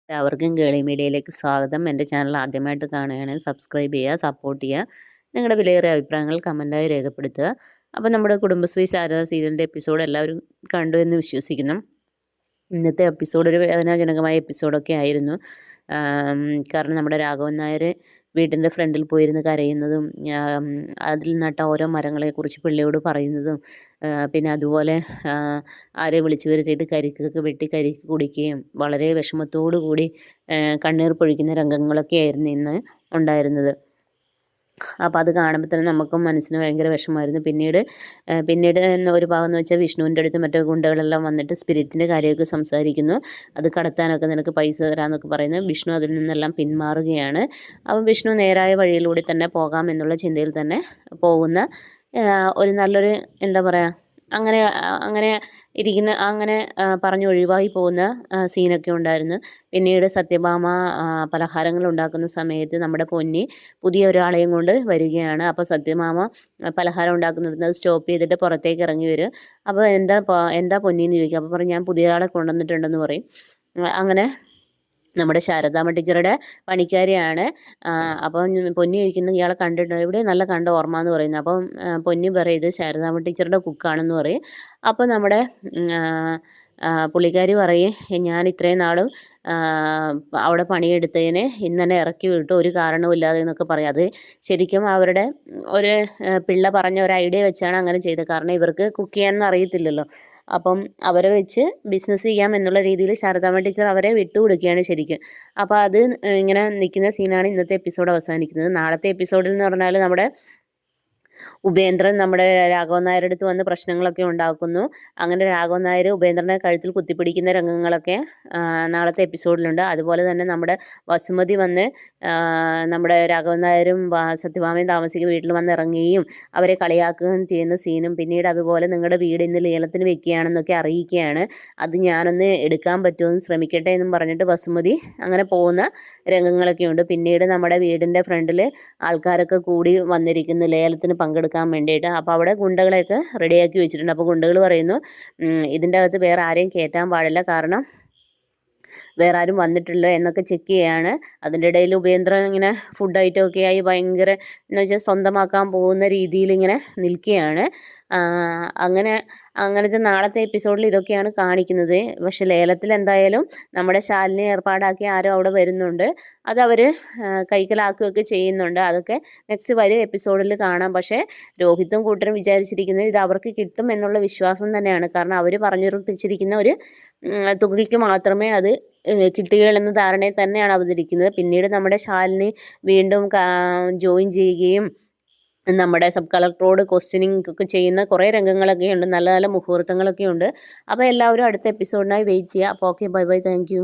എല്ലാവർക്കും കേളി മീഡിയയിലേക്ക് സ്വാഗതം. എൻ്റെ ചാനൽ ആദ്യമായിട്ട് കാണുകയാണെങ്കിൽ സബ്സ്ക്രൈബ് ചെയ്യുക, സപ്പോർട്ട് ചെയ്യുക. നിങ്ങളുടെ വിലയേറിയ അഭിപ്രായങ്ങൾ കമൻറ്റായി രേഖപ്പെടുത്തുക. അപ്പോൾ നമ്മുടെ കുടുംബശ്രീ ശാരദ സീരിയലിൻ്റെ എപ്പിസോഡ് എല്ലാവരും കണ്ടു എന്ന് വിശ്വസിക്കുന്നു. ഇന്നത്തെ എപ്പിസോഡ് ഒരു വേദനാജനകമായ എപ്പിസോഡൊക്കെ ആയിരുന്നു. കാരണം നമ്മുടെ രാഘവൻ നായർ വീട്ടിൻ്റെ ഫ്രണ്ടിൽ പോയിരുന്ന് കരയുന്നതും അതിൽ നട്ട ഓരോ മരങ്ങളെക്കുറിച്ച് പിള്ളയോട് പറയുന്നതും പിന്നെ അതുപോലെ ആരെ വിളിച്ചു വരുത്തിയിട്ട് കരിക്കൊക്കെ വെട്ടി കരിക്ക് കുടിക്കുകയും വളരെ വിഷമത്തോടു കൂടി കണ്ണീർ പൊഴിക്കുന്ന രംഗങ്ങളൊക്കെ ആയിരുന്നു ഇന്ന് ഉണ്ടായിരുന്നത്. അപ്പോൾ അത് കാണുമ്പോൾ തന്നെ നമുക്കും മനസ്സിന് ഭയങ്കര വിഷമമായിരുന്നു. പിന്നീട് ഒരു ഭാഗം എന്ന് വെച്ചാൽ വിഷ്ണുവിൻ്റെ അടുത്ത് മറ്റേ ഗുണ്ടകളെല്ലാം വന്നിട്ട് സ്പിരിറ്റിൻ്റെ കാര്യമൊക്കെ സംസാരിക്കുന്നു. അത് കടത്താനൊക്കെ നിനക്ക് പൈസ തരാമെന്നൊക്കെ പറയുന്നു. വിഷ്ണു അതിൽ നിന്നെല്ലാം പിന്മാറുകയാണ്. അപ്പം വിഷ്ണു നേരായ വഴിയിലൂടെ തന്നെ പോകാം എന്നുള്ള ചിന്തയിൽ തന്നെ പോകുന്ന ഒരു നല്ലൊരു എന്താ പറയുക അങ്ങനെ പറഞ്ഞ് ഒഴിവായി പോകുന്ന സീനൊക്കെ ഉണ്ടായിരുന്നു. പിന്നീട് സത്യഭാമ പലഹാരങ്ങൾ ഉണ്ടാക്കുന്ന സമയത്ത് നമ്മുടെ പൊന്നി പുതിയ ഒരാളെയും കൊണ്ട് വരികയാണ്. അപ്പോൾ സത്യഭാമ പലഹാരം ഉണ്ടാക്കുന്നിടത്ത് സ്റ്റോപ്പ് ചെയ്തിട്ട് പുറത്തേക്ക് ഇറങ്ങി വരും. അപ്പോൾ എന്താ പൊന്നിന്ന് ചോദിക്കും. അപ്പോൾ പറയും ഞാൻ പുതിയ ഒരാളെ കൊണ്ടുവന്നിട്ടുണ്ടെന്ന് പറയും. അങ്ങനെ നമ്മുടെ ശാരദാമ്മ ടീച്ചറുടെ പണിക്കാരിയാണ്. അപ്പം പൊന്നി ചോദിക്കുന്നത് ഇയാളെ കണ്ടിട്ടുണ്ട്, ഇവിടെ നല്ല കണ്ട ഓർമ്മ എന്ന് പറയുന്നത്. അപ്പം പൊന്നി പറയും ഇത് ശാരദാമ്മ ടീച്ചറുടെ കുക്കാണെന്ന് പറയും. അപ്പോൾ നമ്മുടെ പുള്ളിക്കാരി പറയും ഞാൻ ഇത്രയും നാളും അവിടെ പണിയെടുത്തതിന് ഇന്ന് തന്നെ ഇറക്കി വിട്ടു, ഒരു കാരണവുമില്ലാതെ എന്നൊക്കെ പറയും. അത് ശരിക്കും അവരുടെ ഒരു പിള്ള പറഞ്ഞ ഒരു ഐഡിയ വെച്ചാണ് അങ്ങനെ ചെയ്തത്. കാരണം ഇവർക്ക് കുക്ക് ചെയ്യാനൊന്നും അറിയത്തില്ലല്ലോ. അപ്പം അവരെ വെച്ച് ബിസിനസ് ചെയ്യാം എന്നുള്ള രീതിയിൽ ശാരദാമ്മ ടീച്ചർ അവരെ വിട്ടുകൊടുക്കുകയാണ് ശരിക്കും. അപ്പോൾ അത് ഇങ്ങനെ നിൽക്കുന്ന സീനാണ് ഇന്നത്തെ എപ്പിസോഡ് അവസാനിക്കുന്നത്. നാളത്തെ എപ്പിസോഡിൽ എന്ന് പറഞ്ഞാൽ നമ്മുടെ ഉപേന്ദ്രൻ നമ്മുടെ രാഘവൻ നായരുടെ അടുത്ത് വന്ന് പ്രശ്നങ്ങളൊക്കെ ഉണ്ടാക്കുന്നു. അങ്ങനെ രാഘവൻ നായർ ഉപേന്ദ്രനെ കഴുത്തിൽ കുത്തിപ്പിടിക്കുന്ന രംഗങ്ങളൊക്കെ നാളത്തെ എപ്പിസോഡിലുണ്ട്. അതുപോലെ തന്നെ നമ്മുടെ വസുമതി വന്ന് നമ്മുടെ രാഘവൻ നായരും സത്യഭാമയും താമസിക്കുന്ന വീട്ടിൽ വന്ന് ഇറങ്ങുകയും അവരെ കളിയാക്കുകയും ചെയ്യുന്ന സീനും, പിന്നീട് അതുപോലെ നിങ്ങളുടെ വീട് ഇന്ന് ലേലത്തിന് വെക്കുകയാണെന്നൊക്കെ അറിയിക്കുകയാണ്. അത് ഞാനൊന്ന് എടുക്കാൻ പറ്റുമെന്ന് ശ്രമിക്കട്ടെ എന്നും പറഞ്ഞിട്ട് വസുമതി അങ്ങനെ പോകുന്ന രംഗങ്ങളൊക്കെ ഉണ്ട്. പിന്നീട് നമ്മുടെ വീടിൻ്റെ ഫ്രണ്ടിൽ ആൾക്കാരൊക്കെ കൂടി വന്നിരിക്കുന്നു ലേലത്തിന് പങ്കെടുക്കാൻ വേണ്ടിയിട്ട്. അപ്പോൾ അവിടെ ഗുണ്ടകളെയൊക്കെ റെഡിയാക്കി വെച്ചിട്ടുണ്ട്. അപ്പോൾ ഗുണ്ടകൾ പറയുന്നു ഇതിൻ്റെ അകത്ത് വേറെ ആരെയും കയറ്റാൻ പാടില്ല, കാരണം വേറെ ആരും വന്നിട്ടില്ല എന്നൊക്കെ ചെക്ക് ചെയ്യാണ്. അതിൻ്റെ ഇടയിൽ ഉപേന്ദ്രൻ ഇങ്ങനെ ഫുഡ് ഐറ്റം ഒക്കെ ആയി ഭയങ്കര എന്ന് വെച്ചാൽ സ്വന്തമാക്കാൻ പോകുന്ന രീതിയിൽ ഇങ്ങനെ നിൽക്കുകയാണ്. അങ്ങനത്തെ നാളത്തെ എപ്പിസോഡിൽ ഇതൊക്കെയാണ് കാണിക്കുന്നത്. പക്ഷെ ലേലത്തിൽ എന്തായാലും നമ്മുടെ ശാലിനി ഏർപ്പാടാക്കി ആരോ അവിടെ വരുന്നുണ്ട്. അതവർ കൈക്കലാക്കുകയൊക്കെ ചെയ്യുന്നുണ്ട്. അതൊക്കെ നെക്സ്റ്റ് വരും എപ്പിസോഡിൽ കാണാം. പക്ഷേ രോഹിത്തും കൂട്ടരും വിചാരിച്ചിരിക്കുന്നത് ഇത് അവർക്ക് കിട്ടും എന്നുള്ള വിശ്വാസം തന്നെയാണ്. കാരണം അവർ പറഞ്ഞുറപ്പിച്ചിരിക്കുന്ന ഒരു തുകയ്ക്ക് മാത്രമേ അത് കിട്ടുകയുള്ളെന്ന ധാരണയിൽ തന്നെയാണ് അവതരിക്കുന്നത്. പിന്നീട് നമ്മുടെ ശാലിനി വീണ്ടും ജോയിൻ ചെയ്യുകയും നമ്മുടെ സബ് കളക്ടറോട് ക്വസ്റ്റ്യനിങ് ഒക്കെ ചെയ്യുന്ന കുറേ രംഗങ്ങളൊക്കെ ഉണ്ട്. നല്ല നല്ല മുഹൂർത്തങ്ങളൊക്കെ ഉണ്ട്. അപ്പോൾ എല്ലാവരും അടുത്ത എപ്പിസോഡിനായി വെയിറ്റ് ചെയ്യുക. അപ്പോൾ okay, bye bye, thank you.